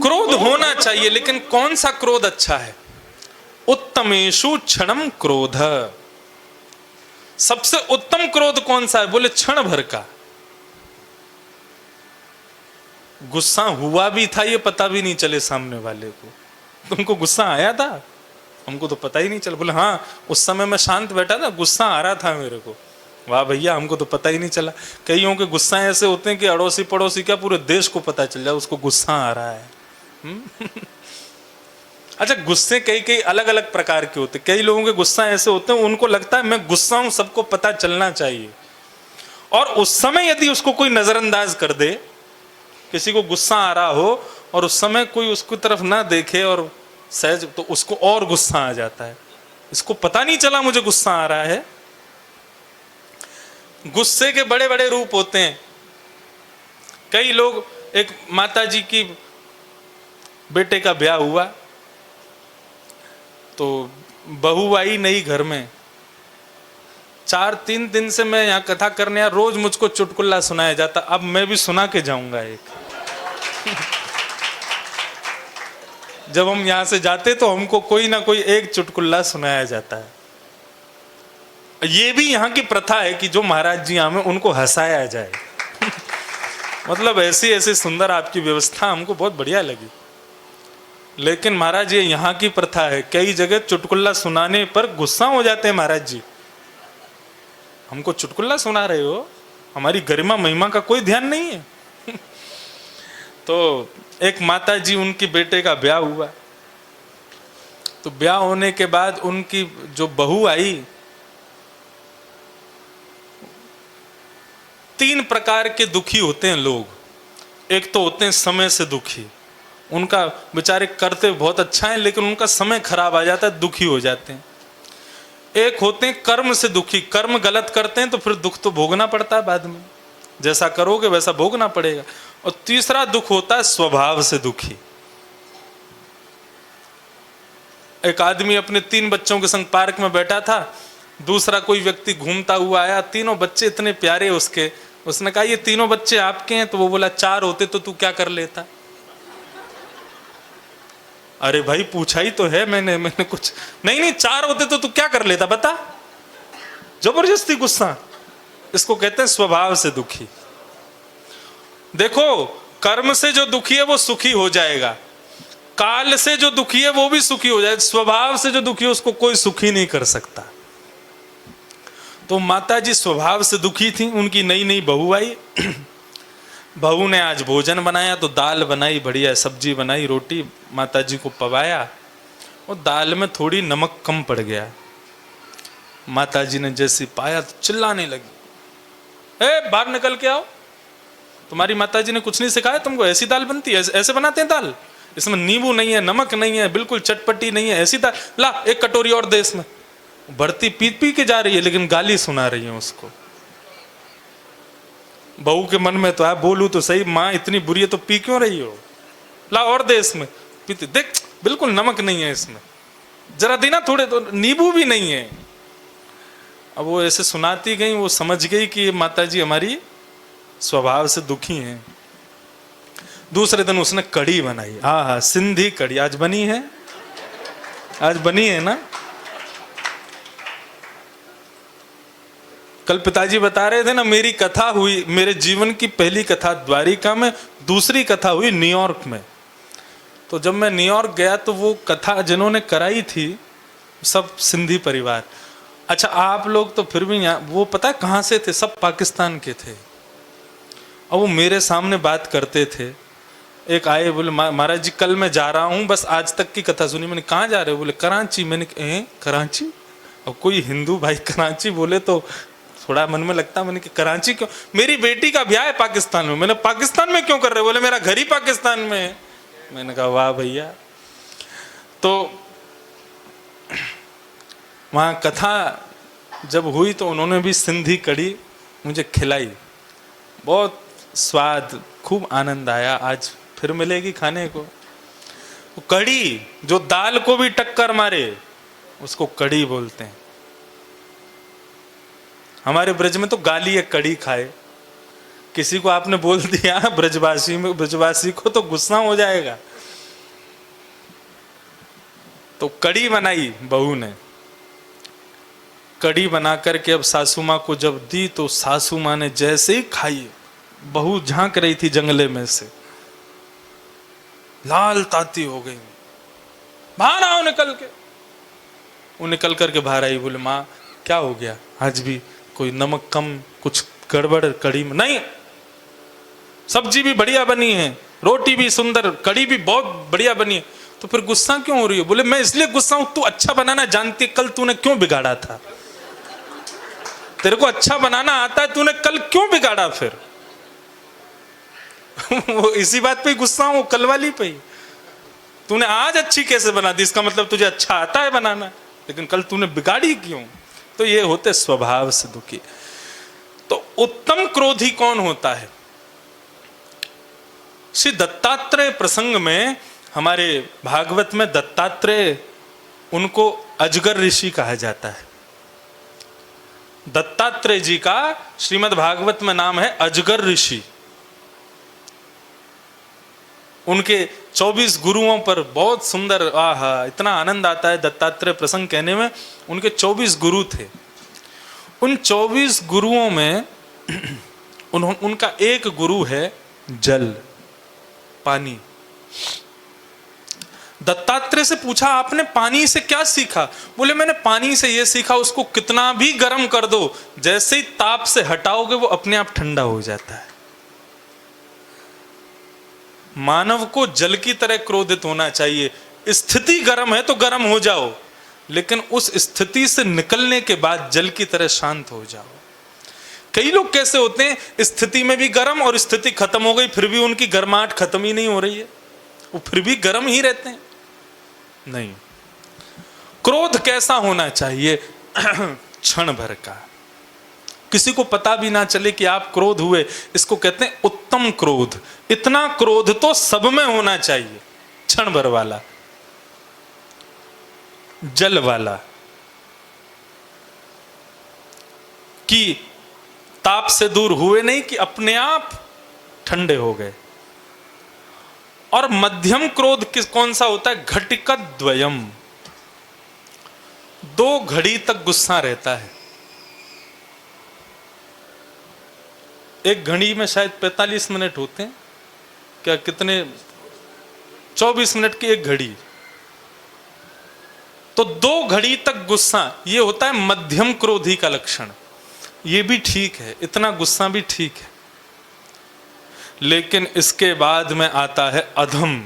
क्रोध होना चाहिए, लेकिन कौन सा क्रोध अच्छा है? उत्तमेषु क्षणम क्रोध। सबसे उत्तम क्रोध कौन सा है? बोले क्षण भर का। गुस्सा हुआ भी था ये पता भी नहीं चले सामने वाले को। तुमको गुस्सा आया था? हमको तो पता ही नहीं चला। बोले हाँ, उस समय मैं शांत बैठा था, गुस्सा आ रहा था मेरे को। वाह भैया, हमको तो पता ही नहीं चला। कईयों के गुस्सा ऐसे होते हैं कि अड़ोसी पड़ोसी क्या पूरे देश को पता चल जाए उसको गुस्सा आ रहा है। अच्छा, गुस्से कई कई अलग अलग प्रकार के होते। कई लोगों के गुस्सा ऐसे होते हैं उनको लगता है मैं गुस्सा हूं, सबको पता चलना चाहिए। और उस समय यदि उसको कोई नजरअंदाज कर दे, किसी को गुस्सा आ रहा हो और उस समय कोई उसकी तरफ ना देखे और सहज, तो उसको और गुस्सा आ जाता है। इसको पता नहीं चला मुझे गुस्सा आ रहा है। गुस्से के बड़े बड़े रूप होते हैं। कई लोग, एक माता जी की बेटे का ब्याह हुआ तो बहू आई नई घर में। 3 दिन से मैं यहाँ कथा करने आया, रोज मुझको चुटकुला सुनाया जाता। अब मैं भी सुना के जाऊंगा एक। जब हम यहां से जाते तो हमको कोई ना कोई एक चुटकुला सुनाया जाता है। ये भी यहाँ की प्रथा है कि जो महाराज जी आवे उनको हंसाया जाए। मतलब ऐसी ऐसी सुंदर आपकी व्यवस्था हमको बहुत बढ़िया लगी। लेकिन महाराज, ये यहाँ की प्रथा है, कई जगह चुटकुला सुनाने पर गुस्सा हो जाते हैं महाराज जी। हमको चुटकुला सुना रहे हो, हमारी गरिमा महिमा का कोई ध्यान नहीं है। तो एक माता जी, उनकी बेटे का ब्याह हुआ। तो ब्याह होने के बाद उनकी जो बहू आई, 3 प्रकार के दुखी होते हैं लोग। एक तो होते हैं समय से दुखी, उनका बेचारे करते बहुत अच्छा है लेकिन उनका समय खराब आ जाता है, दुखी हो जाते हैं। एक होते हैं कर्म से दुखी, कर्म गलत करते हैं तो फिर दुख तो भोगना पड़ता है बाद में, जैसा करोगे वैसा भोगना पड़ेगा। और तीसरा दुख होता है स्वभाव से दुखी। एक आदमी अपने 3 बच्चों के संग पार्क में बैठा था, दूसरा कोई व्यक्ति घूमता हुआ आया, तीनों बच्चे इतने प्यारे उसके। उसने कहा ये तीनों बच्चे आपके हैं? तो वो बोला 4 होते तो तू क्या कर लेता? अरे भाई, पूछा ही तो है मैंने कुछ नहीं 4 होते तो तू क्या कर लेता बता। जबरदस्ती गुस्सा, इसको कहते हैं स्वभाव से दुखी। देखो, कर्म से जो दुखी है वो सुखी हो जाएगा, काल से जो दुखी है वो भी सुखी हो जाएगा, स्वभाव से जो दुखी है उसको कोई सुखी नहीं कर सकता। तो माता जी स्वभाव से दुखी थी। उनकी नई नई बहू आई। बहू ने आज भोजन बनाया तो दाल बनाई, बढ़िया सब्जी बनाई, रोटी माता जी को पवाया और दाल में थोड़ी नमक कम पड़ गया। माता जी ने जैसे पाया तो चिल्लाने लगी, ए बाहर निकल के आओ, तुम्हारी माता जी ने कुछ नहीं सिखाया तुमको? ऐसी दाल बनती है? ऐसे बनाते हैं दाल? इसमें नींबू नहीं है, नमक नहीं है, बिल्कुल चटपटी नहीं है, ऐसी दाल ला, एक कटोरी और दे इसमें। भरती पी पी के जा रही है लेकिन गाली सुना रही है उसको। बहू के मन में तो है, बोलूं तो सही, माँ इतनी बुरी है तो पी क्यों रही हो, ला और दे इसमें। पीती, देख बिल्कुल नमक नहीं है इसमें, जरा देना थोड़े, तो नींबू भी नहीं है। अब वो ऐसे सुनाती गई, वो समझ गई कि माता जी हमारी स्वभाव से दुखी हैं। दूसरे दिन उसने कढ़ी बनाई। हाँ, सिंधी कढ़ी आज बनी है, आज बनी है ना। कल पिताजी बता रहे थे ना, मेरी कथा हुई, मेरे जीवन की पहली कथा द्वारिका में, दूसरी कथा हुई न्यूयॉर्क में। तो जब मैं न्यूयॉर्क गया तो वो कथा जिन्होंने कराई थी सब सिंधी परिवार। अच्छा, आप लोग तो फिर भी यहाँ, वो पता है कहाँ से थे? सब पाकिस्तान के थे। और वो मेरे सामने बात करते थे। एक आए, बोले महाराज जी कल मैं जा रहा हूँ, बस आज तक की कथा सुनी। मैंने कहाँ जा रहे हो? बोले कराची। मैंने कराची? अब कोई हिंदू भाई कराची बोले तो थोड़ा मन में लगता। मैंने कि कराची क्यों? मेरी बेटी का ब्याह है पाकिस्तान में। मैंने पाकिस्तान में क्यों कर रहे हो? बोले मेरा घर ही पाकिस्तान में है। मैंने कहा वाह भैया। तो वहाँ कथा जब हुई तो उन्होंने भी सिंधी कढ़ी मुझे खिलाई, बहुत स्वाद, खूब आनंद आया। आज फिर मिलेगी खाने को। कढ़ी जो दाल को भी टक्कर मारे उसको कढ़ी बोलते हैं। हमारे ब्रज में तो गाली है कढ़ी खाए। किसी को आपने बोल दिया ब्रजवासी को तो गुस्सा हो जाएगा। तो कड़ी बनाई बहू ने, कड़ी बना करके अब सासू माँ को जब दी तो सासू माँ ने जैसे ही खाई, बहू झांक रही थी जंगले में से, लाल ताती हो गई, बाहर आओ निकल के। वो निकल करके बाहर आई, बोले माँ क्या हो गया, आज भी कोई नमक कम, कुछ गड़बड़ कड़ी में? नहीं, सब्जी भी बढ़िया बनी है, रोटी भी सुंदर, कड़ी भी बहुत बढ़िया बनी है। तो फिर गुस्सा क्यों हो रही है? बोले मैं इसलिए गुस्सा हूं, तू अच्छा बनाना जानती है, कल तूने क्यों बिगाड़ा था? तेरे को अच्छा बनाना आता है, तूने कल क्यों बिगाड़ा? फिर वो इसी बात पे गुस्सा हूं, कल वाली पे ही। तूने आज अच्छी कैसे बना दी, इसका मतलब तुझे अच्छा आता है बनाना, लेकिन कल तूने बिगाड़ी क्यों? तो ये होते स्वभाव से दुखी। तो उत्तम क्रोधी कौन होता है? श्री दत्तात्रेय प्रसंग में, हमारे भागवत में दत्तात्रेय, उनको अजगर ऋषि कहा जाता है। दत्तात्रेय जी का श्रीमद् भागवत में नाम है अजगर ऋषि। उनके 24 गुरुओं पर बहुत सुंदर, आहा इतना आनंद आता है दत्तात्रेय प्रसंग कहने में। उनके 24 गुरु थे। उन 24 गुरुओं में उनका एक गुरु है जल, पानी। दत्तात्रेय से पूछा आपने पानी से क्या सीखा? बोले मैंने पानी से यह सीखा, उसको कितना भी गर्म कर दो, जैसे ही ताप से हटाओगे वो अपने आप ठंडा हो जाता है। मानव को जल की तरह क्रोधित होना चाहिए। स्थिति गर्म है तो गर्म हो जाओ, लेकिन उस स्थिति से निकलने के बाद जल की तरह शांत हो जाओ। कई लोग कैसे होते हैं, स्थिति में भी गर्म और स्थिति खत्म हो गई फिर भी उनकी गर्माहट खत्म ही नहीं हो रही है, वो फिर भी गर्म ही रहते हैं। नहीं, क्रोध कैसा होना चाहिए? क्षण भर का, किसी को पता भी ना चले कि आप क्रोध हुए, इसको कहते हैं उत्तम क्रोध। इतना क्रोध तो सब में होना चाहिए, क्षण भर वाला, जल वाला, कि ताप से दूर हुए नहीं कि अपने आप ठंडे हो गए। और मध्यम क्रोध कौन सा होता है? घटिका द्वयम, 2 घड़ी तक गुस्सा रहता है। एक घड़ी में शायद 45 मिनट होते हैं, क्या कितने, 24 मिनट की एक घड़ी, तो 2 घड़ी तक गुस्सा, ये होता है मध्यम क्रोधी का लक्षण। ये भी ठीक है, इतना गुस्सा भी ठीक है। लेकिन इसके बाद में आता है अधम।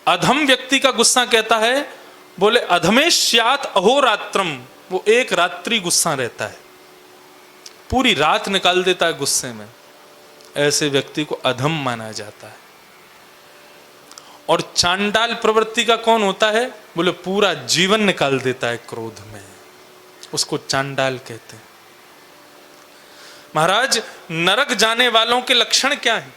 अधम व्यक्ति का गुस्सा कहता है, बोले अधमेश्यात अहोरात्रम, वो एक रात्रि गुस्सा रहता है, पूरी रात निकाल देता है गुस्से में। ऐसे व्यक्ति को अधम माना जाता है। और चांडाल प्रवृत्ति का कौन होता है? बोले पूरा जीवन निकाल देता है क्रोध में, उसको चांडाल कहते हैं। महाराज, नरक जाने वालों के लक्षण क्या हैं?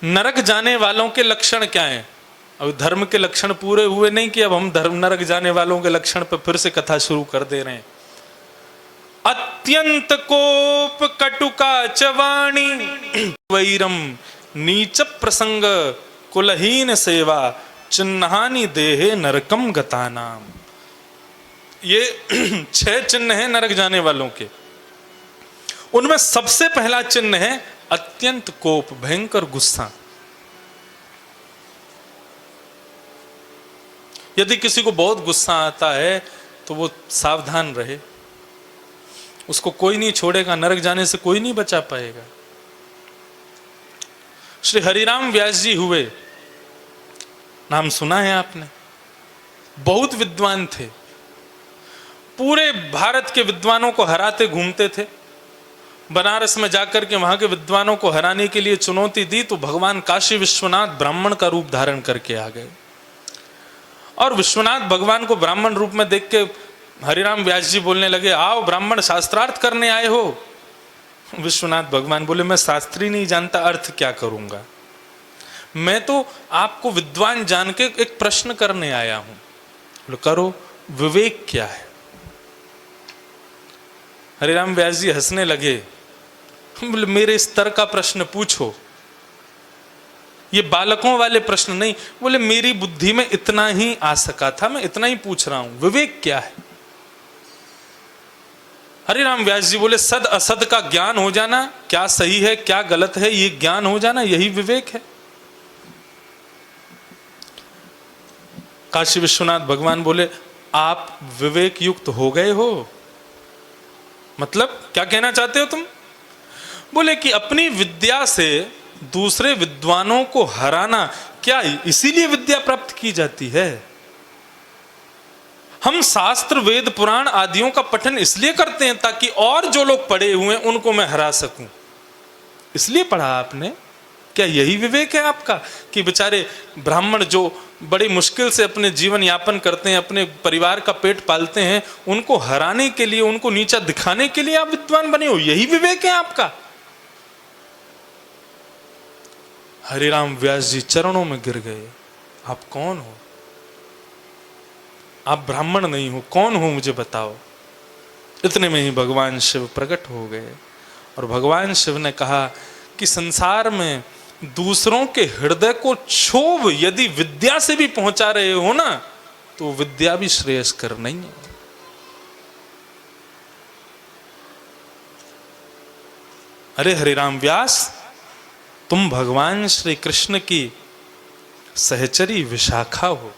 नरक जाने वालों के लक्षण क्या हैं? अब धर्म के लक्षण पूरे हुए नहीं कि अब हम धर्म नरक जाने वालों के लक्षण पर फिर से कथा शुरू कर दे रहे हैं। अत्यंत कोप कटुका चवाणी वैरम नीच प्रसंग कुलहीन सेवा चिन्हानी देहे नरकम गतानाम। ये 6 चिन्ह हैं नरक जाने वालों के। उनमें सबसे पहला चिन्ह है अत्यंत कोप, भयंकर गुस्सा। यदि किसी को बहुत गुस्सा आता है तो वो सावधान रहे, उसको कोई नहीं छोड़ेगा, नरक जाने से कोई नहीं बचा पाएगा। श्री हरिराम व्यास जी हुए, नाम सुना है आपने, बहुत विद्वान थे, पूरे भारत के विद्वानों को हराते घूमते थे। बनारस में जाकर के वहां के विद्वानों को हराने के लिए चुनौती दी तो भगवान काशी विश्वनाथ ब्राह्मण का रूप धारण करके आ गए। और विश्वनाथ भगवान को ब्राह्मण रूप में देख के हरिराम व्यास जी बोलने लगे, आओ ब्राह्मण शास्त्रार्थ करने आए हो। विश्वनाथ भगवान बोले, मैं शास्त्री नहीं जानता, अर्थ क्या करूंगा, मैं तो आपको विद्वान जान के एक प्रश्न करने आया हूं। बोले करो, विवेक क्या है? हरिराम व्यास जी हंसने लगे, बोले मेरे स्तर का प्रश्न पूछो, ये बालकों वाले प्रश्न नहीं। बोले मेरी बुद्धि में इतना ही आ सका था, मैं इतना ही पूछ रहा हूं, विवेक क्या है? हरिराम व्यास जी बोले सद असद का ज्ञान हो जाना, क्या सही है क्या गलत है ये ज्ञान हो जाना, यही विवेक है। काशी विश्वनाथ भगवान बोले आप विवेक युक्त हो गए हो, मतलब क्या कहना चाहते हो तुम? बोले कि अपनी विद्या से दूसरे विद्वानों को हराना, क्या इसीलिए विद्या प्राप्त की जाती है? हम शास्त्र वेद पुराण आदियों का पठन इसलिए करते हैं ताकि और जो लोग पढ़े हुए हैं उनको मैं हरा सकूं, इसलिए पढ़ा आपने। क्या यही विवेक है आपका कि बेचारे ब्राह्मण जो बड़ी मुश्किल से अपने जीवन यापन करते हैं, अपने परिवार का पेट पालते हैं, उनको हराने के लिए, उनको नीचा दिखाने के लिए आप विद्वान बने हो, यही विवेक है आपका? हरिराम व्यास जी चरणों में गिर गए। आप कौन हो? आप ब्राह्मण नहीं हो, कौन हो मुझे बताओ। इतने में ही भगवान शिव प्रकट हो गए और भगवान शिव ने कहा कि संसार में दूसरों के हृदय को क्षोभ यदि विद्या से भी पहुंचा रहे हो ना, तो विद्या भी श्रेयस्कर नहीं है। अरे हरिराम व्यास, तुम भगवान श्री कृष्ण की सहचरी विशाखा हो,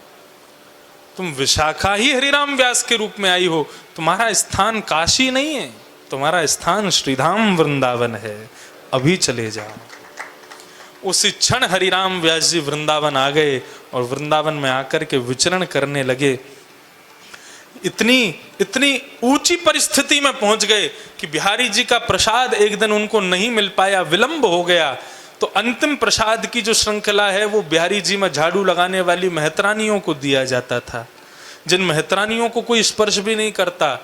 तुम विशाखा ही हरिराम व्यास के रूप में आई हो। तुम्हारा स्थान काशी नहीं है, तुम्हारा स्थान श्रीधाम वृंदावन है, अभी चले जाओ। उसी क्षण हरिराम व्यास जी वृंदावन आ गए और वृंदावन में आकर के विचरण करने लगे। इतनी ऊंची परिस्थिति में पहुंच गए कि बिहारी जी का प्रसाद एक दिन उनको नहीं मिल पाया, विलंब हो गया। तो अंतिम प्रसाद की जो श्रृंखला है वो बिहारी जी में झाड़ू लगाने वाली मेहतरानियों को दिया जाता था, जिन मेहतरानियों को कोई स्पर्श भी नहीं करता।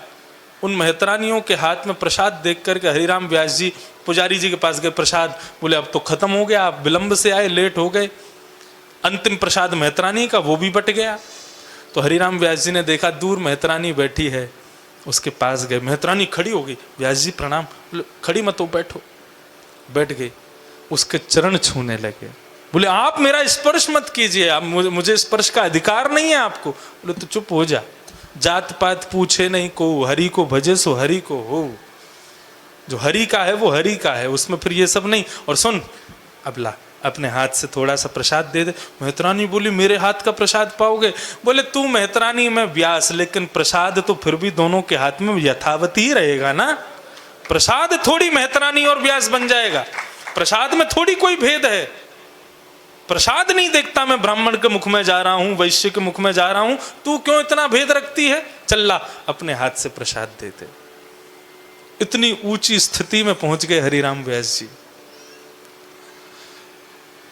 उन मेहतरानियों के हाथ में प्रसाद देख करके हरिराम व्यास जी पुजारी जी के पास गए। प्रसाद, बोले अब तो खत्म हो गया, आप विलंब से आए, लेट हो गए। अंतिम प्रसाद मेहतरानी का, वो भी बट गया। तो हरिराम व्यास जी ने देखा दूर मेहतरानी बैठी है, उसके पास गए। मेहतरानी खड़ी हो गई, व्यास जी प्रणाम। बोले खड़ी मत हो, बैठो। बैठ गई, उसके चरण छूने लगे। बोले आप मेरा स्पर्श मत कीजिए, आप मुझे स्पर्श का अधिकार नहीं है आपको। बोले तो चुप हो जा, जात पात पूछे नहीं को, हरि को भजे सो हरि को हो। जो हरि का है वो हरि का है, उसमें फिर ये सब नहीं। और सुन, अब ला अपने हाथ से थोड़ा सा प्रसाद दे दे। मेहतरानी बोली मेरे हाथ का प्रसाद पाओगे? बोले तू मेहतरानी में व्यास, लेकिन प्रसाद तो फिर भी दोनों के हाथ में यथावत ही रहेगा ना। प्रसाद थोड़ी मेहतरानी और व्यास बन जाएगा, प्रसाद में थोड़ी कोई भेद है। प्रसाद नहीं देखता मैं ब्राह्मण के मुख में जा रहा हूं, वैश्य के मुख में जा रहा हूं, तू क्यों इतना भेद रखती है? चल अपने हाथ से प्रसाद दे दे। इतनी ऊंची स्थिति में पहुंच गए हरिराम व्यास जी।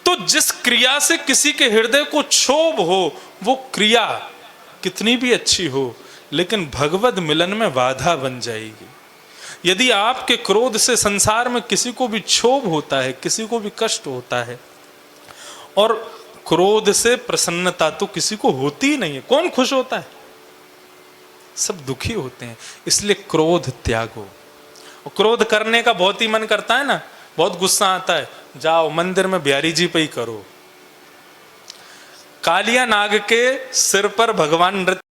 तो जिस क्रिया से किसी के हृदय को क्षोभ हो, वो क्रिया कितनी भी अच्छी हो, लेकिन भगवद मिलन में बाधा बन जाएगी। यदि आपके क्रोध से संसार में किसी को भी क्षोभ होता है, किसी को भी कष्ट होता है, और क्रोध से प्रसन्नता तो किसी को होती ही नहीं है। कौन खुश होता है? सब दुखी होते हैं। इसलिए क्रोध त्यागो। और क्रोध करने का बहुत ही मन करता है ना, बहुत गुस्सा आता है, जाओ मंदिर में बिहारी जी पे ही करो। कालिया नाग के सिर पर भगवान नृत्य